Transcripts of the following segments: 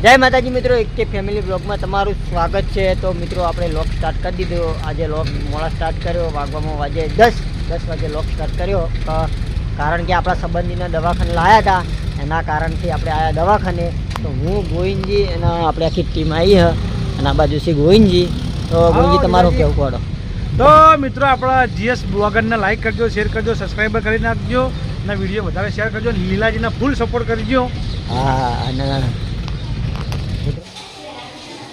જય માતાજી મિત્રો, એક કે ફેમિલી બ્લોગમાં તમારું સ્વાગત છે। તો મિત્રો આપણે લોક સ્ટાર્ટ કરી દીધો। આજે લોક મોડા સ્ટાર્ટ કર્યો, વાગવામાં વાગે 10 વાગે લોક સ્ટાર્ટ કર્યો, કારણ કે આપણા સંબંધીને દવાખાને લાવ્યા હતા। એના કારણથી આપણે આવ્યા દવાખાને। તો હું ગોવિંદજી અને આપણે આખી ટીમ આવી છે અને આ બાજુ છે ગોવિંદજી। તો ગોવિંદજી તમારું કેવું પડો? તો મિત્રો આપણા જીએસ બ્લોગરને લાઈક કરજો, શેર કરજો, સબસ્ક્રાઈબર કરી નાખજો અને વિડીયો વધારે શેર કરજો। લીલાજીને ફૂલ સપોર્ટ કરજો। હા, અને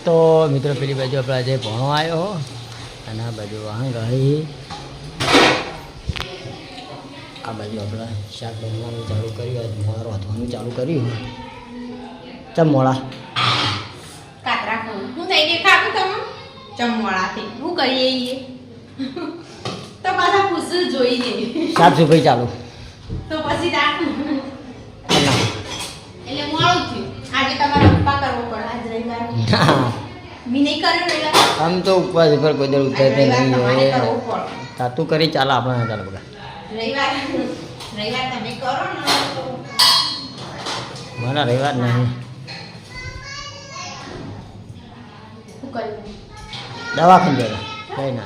તો મિત્રો પેલી બાજુ આપણે આજે ભણો આવ્યો અને આ બાજુ વાહન ગાડી, આ બાજુ આપણે શાક બનવાનું ચાલુ કર્યું, આજ મોડા રોધવાનું ચાલુ કર્યું। ચમ મોડા કાતરા ખાવું હું થઈ ગઈ ખાતું તમે ચમવાળાથી હું કરીએ તો પાછા પૂછું જોઈ દે સાફ સફાઈ ચાલુ તો પછી રાખું એટલે મોડું થયું। આજે તમારે ઉપા કરવો પડે, આજ રવિવાર મી નહીં કર્યો રવિવાર। આમ તો ઉપવાસ ઉપર કોઈ દર ઉતરતે નહીં તમારે હોય, કરવો પડે તાતું કરી ચાલે આપણે ચાલે બધા। રવિવાર તમે કરો ને તો મને રવિવાર નહીં, શું કર્યું દવાખાને જઈને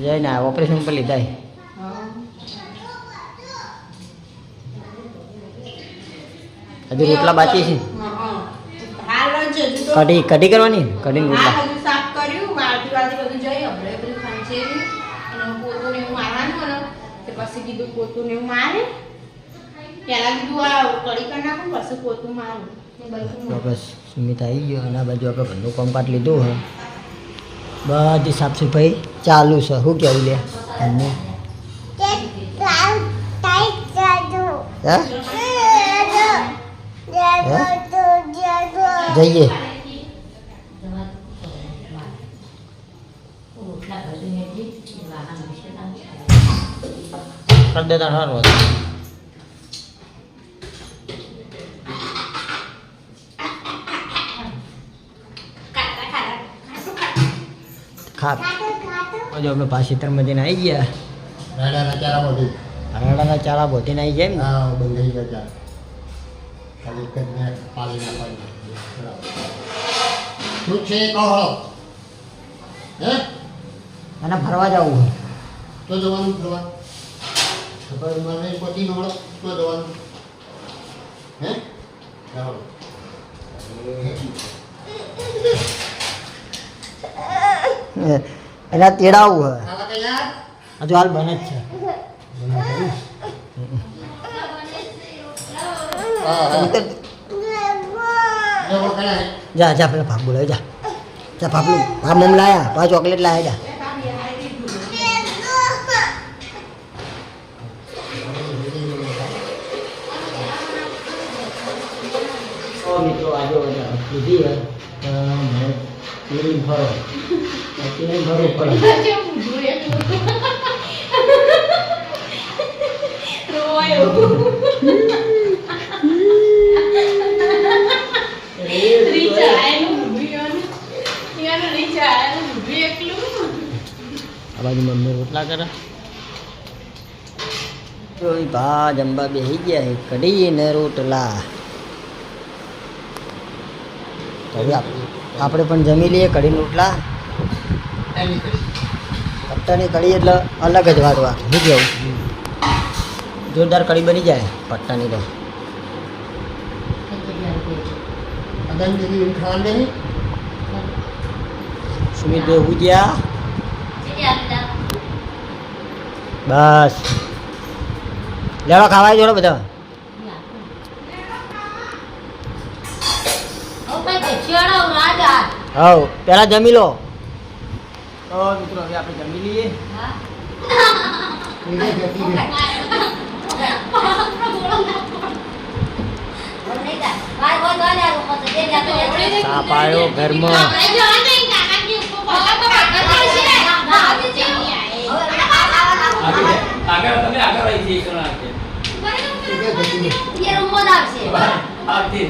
જઈને ઓપરેશન પર લીધા। હજુ રોટલા બાકી છે, હાલ જ હજુ તો કઢી કરવાની, કઢીને રોટલા હા બધું સાફ કર્યું, વાળતી બધું જઈ આપણે બધું ખાંચેરી અને પોતું ને એવું મારવાનું ને તે પછી કીધું પોતું ને એવું મારે, પહેલા કીધું આ કડી કરી નાખું પછી પોતું મારું ને બધું બસ સુમિત આવી ગયો અને આ બાજુ આપણે ઘરનું કોમ્પાટ લીધું હોય, બધી સાફ સફાઈ ચાલુ છે। શું કહેવું લે ઘરનું? જઈએ कर देता हर रोज खा जो अपने पास क्षेत्र में दिन आई गया રાડાના ચારા બોધી हराड़ा चारा बोती नहीं जाए ना હા બંધ થઈ ગયા ખાલી કરીને પાલી નાખવાની શું છે કહો હે અને ફરવા જવું તો જવાનું ફરવા ખબર મને પતિ નોળો તો જવાનું હે ચાલો એના તેડાવું હે ખાવા તૈયાર હજુ હાલ બને જ છે। જા જા પેલા ભાગ બોલાય, જા જા ભાગલું ભા મમ લાયા, ભા ચોકલેટ લાયા, જા મિત્રો આજે લીધી હોય ભરો ભરવું પડે। આ બાજુ મમ્મી રોટલા કરે તો ભા જમવા બેસી ગયા, કઢી ને રોટલા। તો હવે આપણે પણ જમી લઈએ કઢી રોટલા। પટ્ટાની કઢી એટલે અલગ જ વાત વાત, શું કહેવું? જોરદાર કઢી બની જાય પટ્ટાની તો। અદન દીદી ખાવા દે સુમિત ભાઈ ઉજ્યા બસ લેવા ખાવા જોડે બધા। હવ પેલા જમી લો। તો મિત્રો હવે આપણે જમી લઈએ। સાપ આવ્યો ઘરમાં, આગળ તમે આગળ આવી જઈ કરો આકે ये रुमन આવશે આવતી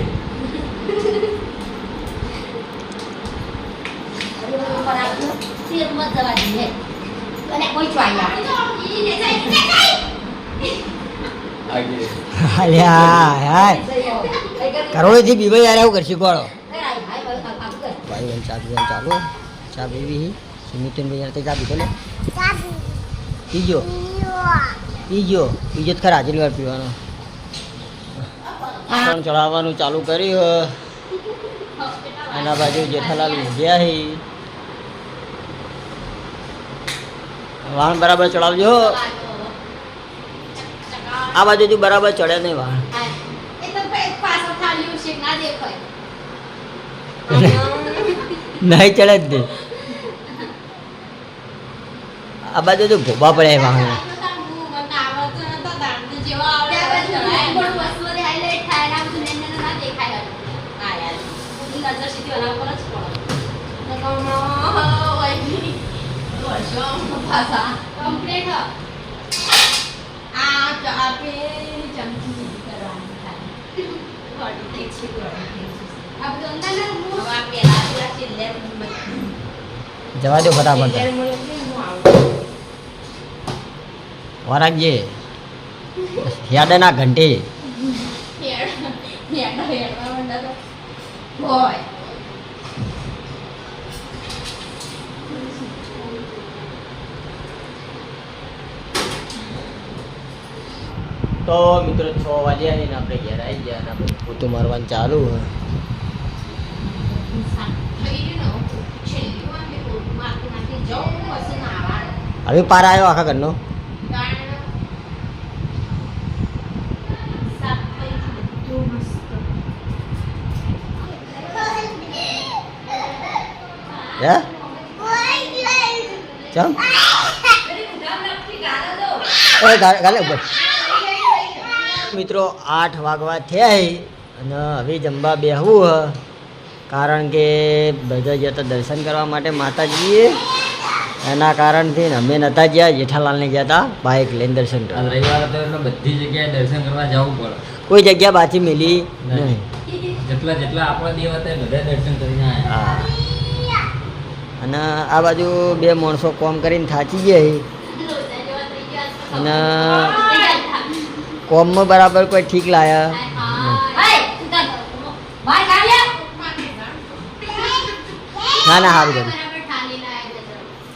પર આપનો સિર મત જવા દીએ અને કોઈ ચાયા આગે અલ્યા હાય કરોડેથી બીવાઈ યાર એવું કરશે કોળો ભાઈ બહેન ચા પીવાનું ચાલુ ચા પીવી સુમિતન ભાઈ તો ચા પીધો ને પીજો પીજો પીજો જ ખરા આટલી વાર પીવાનો પણ ચડાવવાનું ચાલુ કર્યું એના બાજુ જેઠાલાલ ઊંઘ્યા હી વાહન બરાબર ચડાવજો આ બાજુથી બરાબર ચડે નહીં વાહન નહીં ચડે જ નહીં આ બાજુ તો ગોબા પડે વાહન જવા દો ફટાફટ વરાગજે યાદ ના ઘંટી તો મિત્રો 6 વાગ્યા ને આપણે ઘેર આવી ગયા અને આપણે પોતું મારવાનું ચાલુ હવે પાર આવ્યો આખા ઘરનો ચમ ગાલે ઉપર મિત્રો 8 વાગવા થયા અને હવે જમવા બેહવું કારણ કે બધા જતા દર્શન કરવા માટે માતાજીએ એના કારણથી અમે નહોતા ગયા જેઠાલાલને ગયા હતા બાઇક લઈને દર્શન કરવા રવિવાર હતો એટલે બધી જગ્યાએ દર્શન કરવા જવું પડે કોઈ જગ્યા બાકી મિલી નહીં જેટલા આપણા દેવ હતા એ બધા દર્શન કરીને આવ્યા હા અને આ બાજુ બે માણસો કોમ કરીને થાચી ગયા અને કોમમાં બરાબર કોઈ ઠીક લાયા ના ના સારું કર્યું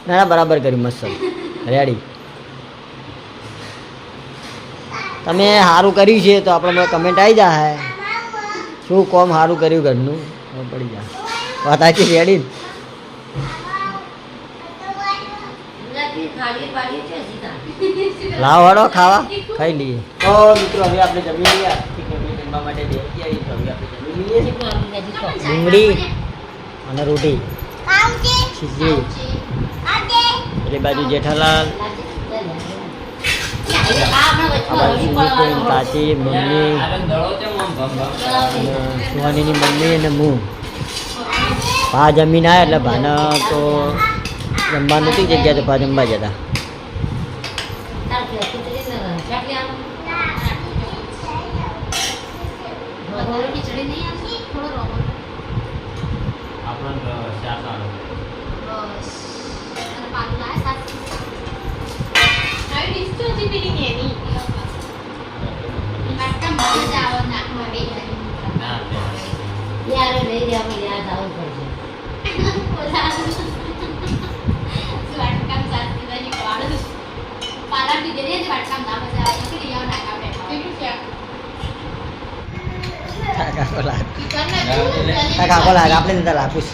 ના ના બરાબર કર્યું મસ્ત રેડી તમે સારું કર્યું છે તો આપણે કમેન્ટ આવી જાય શું કોમ સારું કર્યું ઘરનું પડી જાય વાત આખી રેડી લાવ હળો ખાવા ખાઈ લઈએ તો મિત્રો હવે આપણે જમી લઈએ જમવા માટે બેસી આવી તો હવે આપણે જમી લઈએ ડુંગળી અને રોટી ખીચડી એટલે બાજુ જેઠાલાલ કાચી મમ્મી સુહાનીની મમ્મી અને હું ભા જમીન આવ્યા એટલે ભાને તો જમવા નથી જગ્યા તો ભા જમવા જતા કાકો લાગે આપણે નતા લાપીશ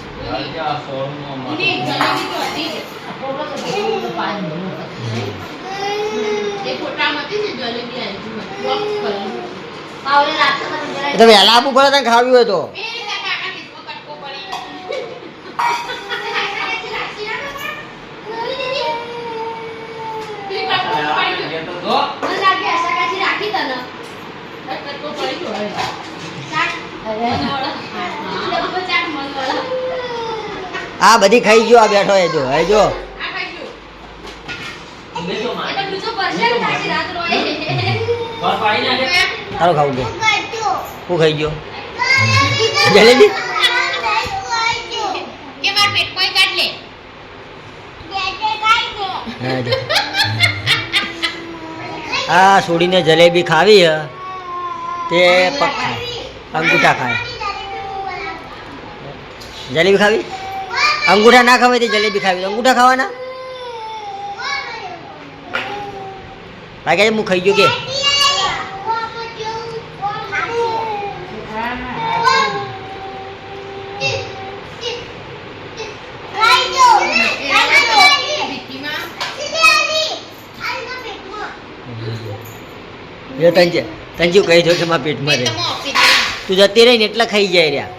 તો વહેલા આપવું પડે તને ખાવ્યું હોય તો આ બધી ખાઈ ગયો આ બેઠો એ જો હે જો તારો ખાવું કે હું ખાઈ ગયો જલેબી આ છોડીને જલેબી ખાવી તે પગ ખાય અંગૂઠા ખાય. જલેબી ખાવી? અંગૂઠા ના ખાવાય તો જલેબી ખાવી. અંગૂઠા ખાવાના? લાગે છે હું ખાઈ ગયો કે? જો તંજે તંજુ કહી દો કે મારા પેટમાં રહે. તું જતી રહી ને એટલા ખાઈ જાય રહ્યા.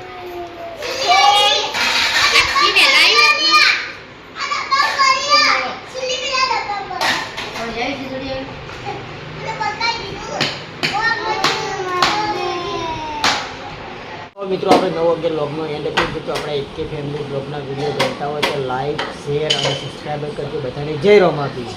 મિત્રો આપણે 9 બ્લોગનો એન્ડ કરી તો આપણે એક ફેમિલી બ્લોગના વિડીયો જોતા હોય તો લાઈક શેર અને સબસ્ક્રાઈબ કરજો. બધાને જય રોમાપી.